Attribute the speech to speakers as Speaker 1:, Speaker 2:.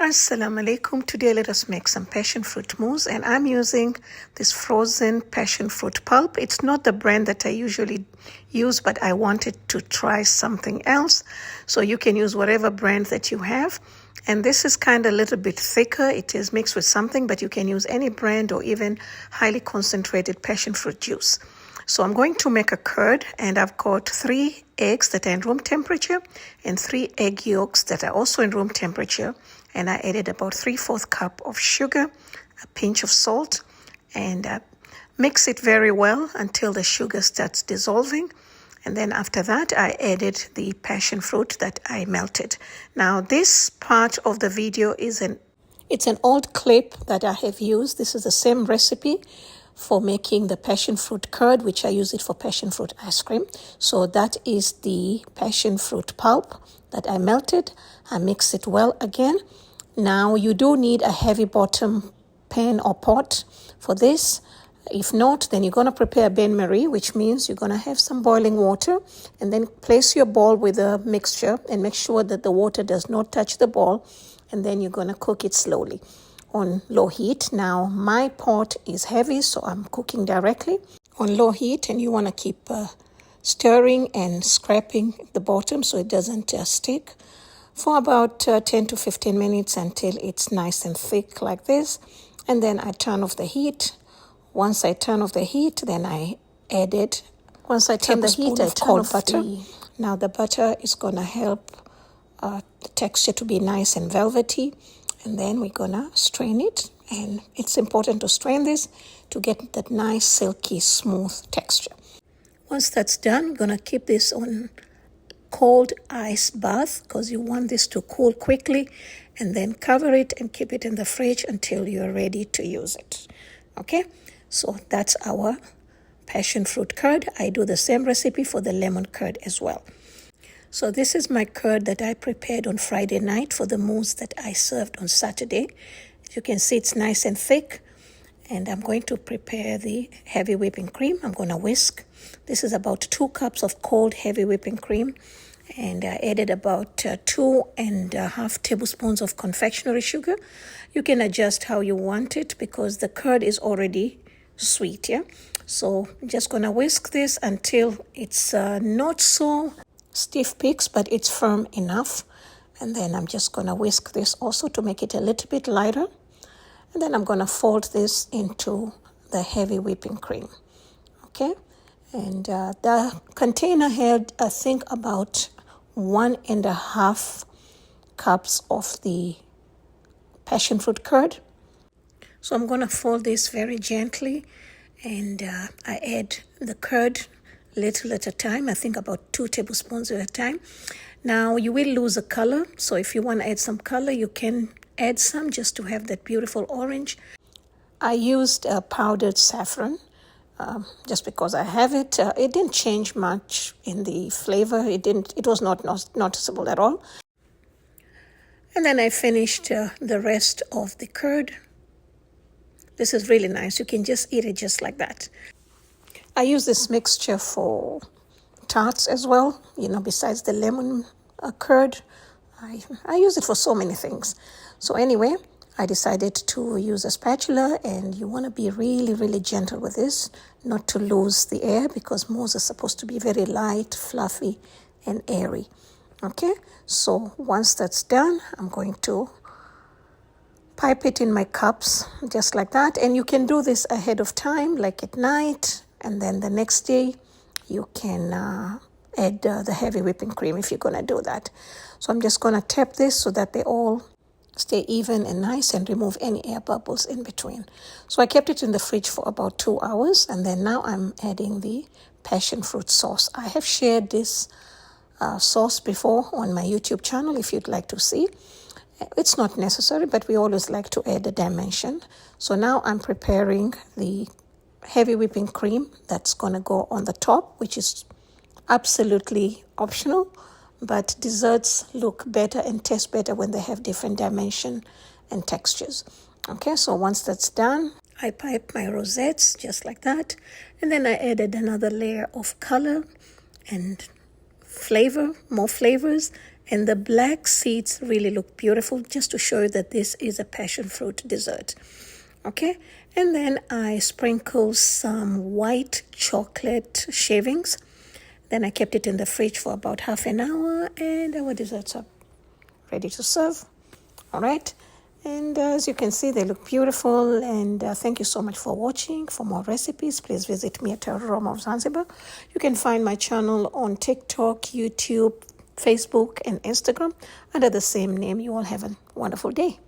Speaker 1: Assalamu alaikum. Today let us make some passion fruit mousse, and I'm using this frozen passion fruit pulp. It's not the brand that I usually use, but I wanted to try something else. So you can use whatever brand that you have. And this is kind of a little bit thicker. It is mixed with something, but you can use any brand or even highly concentrated passion fruit juice. So I'm going to make a curd, and I've got 3 eggs that are in room temperature and 3 egg yolks that are also in room temperature. And I added about 3/4 cup of sugar, a pinch of salt, and mix it very well until the sugar starts dissolving. And then after that, I added the passion fruit that I melted. Now, this part of the video is an old clip that I have used. This is the same recipe for making the passion fruit curd, which I use it for passion fruit ice cream. So that is the passion fruit pulp that I melted. I mix it well again. Now you do need a heavy bottom pan or pot for this. If not, then you're going to prepare bain-marie, which means you're going to have some boiling water, and then place your bowl with a mixture and make sure that the water does not touch the bowl, and then you're going to cook it slowly on low heat. Now my pot is heavy, so I'm cooking directly on low heat, and you want to keep stirring and scraping the bottom so it doesn't stick for about 10 to 15 minutes until it's nice and thick like this. And then I turn off the heat. Once I turn off the heat, then I added I turn off butter. Now the butter is going to help the texture to be nice and velvety. And then we're going to strain it. And it's important to strain this to get that nice, silky, smooth texture. Once that's done, we're going to keep this on cold ice bath because you want this to cool quickly, and then cover it and keep it in the fridge until you're ready to use it. Okay, so that's our passion fruit curd. I do the same recipe for the lemon curd as well. So this is my curd that I prepared on Friday night for the mousse that I served on Saturday. As you can see, it's nice and thick. And I'm going to prepare the heavy whipping cream. I'm going to whisk. This is about 2 cups of cold heavy whipping cream. And I added about 2.5 tablespoons of confectionery sugar. You can adjust how you want it because the curd is already sweet, yeah? So I'm just going to whisk this until it's not so stiff peaks, but it's firm enough. And then I'm just going to whisk this also to make it a little bit lighter. And then I'm going to fold this into the heavy whipping cream, okay? And the container had, I think, about 1.5 cups of the passion fruit curd. So I'm going to fold this very gently, and I add the curd little at a time. I think about 2 tablespoons at a time. Now you will lose a color, so if you want to add some color, you can add some just to have that beautiful orange. I used powdered saffron just because I have it. It didn't change much in the flavor. It was not noticeable at all. And then I finished the rest of the curd. This is really nice. You can just eat it just like that. I use this mixture for tarts as well. You know, besides the lemon curd, I use it for so many things. So anyway, I decided to use a spatula, and you want to be really, really gentle with this, not to lose the air, because mousse is supposed to be very light, fluffy, and airy. Okay, so once that's done, I'm going to pipe it in my cups, just like that. And you can do this ahead of time, like at night, and then the next day you can add the heavy whipping cream if you're going to do that. So I'm just going to tap this so that they all stay even and nice and remove any air bubbles in between. So I kept it in the fridge for about 2 hours, and then now I'm adding the passion fruit sauce. I have shared this sauce before on my YouTube channel if you'd like to see. It's not necessary, but we always like to add a dimension. So now I'm preparing the heavy whipping cream that's going to go on the top, which is absolutely optional. But desserts look better and taste better when they have different dimension and textures. Okay, so once that's done, I pipe my rosettes just like that. And then I added another layer of color and flavor, more flavors. And the black seeds really look beautiful, just to show you that this is a passion fruit dessert. Okay, and then I sprinkle some white chocolate shavings. Then I kept it in the fridge for about half an hour, and our desserts are ready to serve. All right, and as you can see, they look beautiful. And thank you so much for watching. For more recipes, please visit me at Aroma of Zanzibar. You can find my channel on TikTok, YouTube, Facebook, and Instagram under the same name. You all have a wonderful day.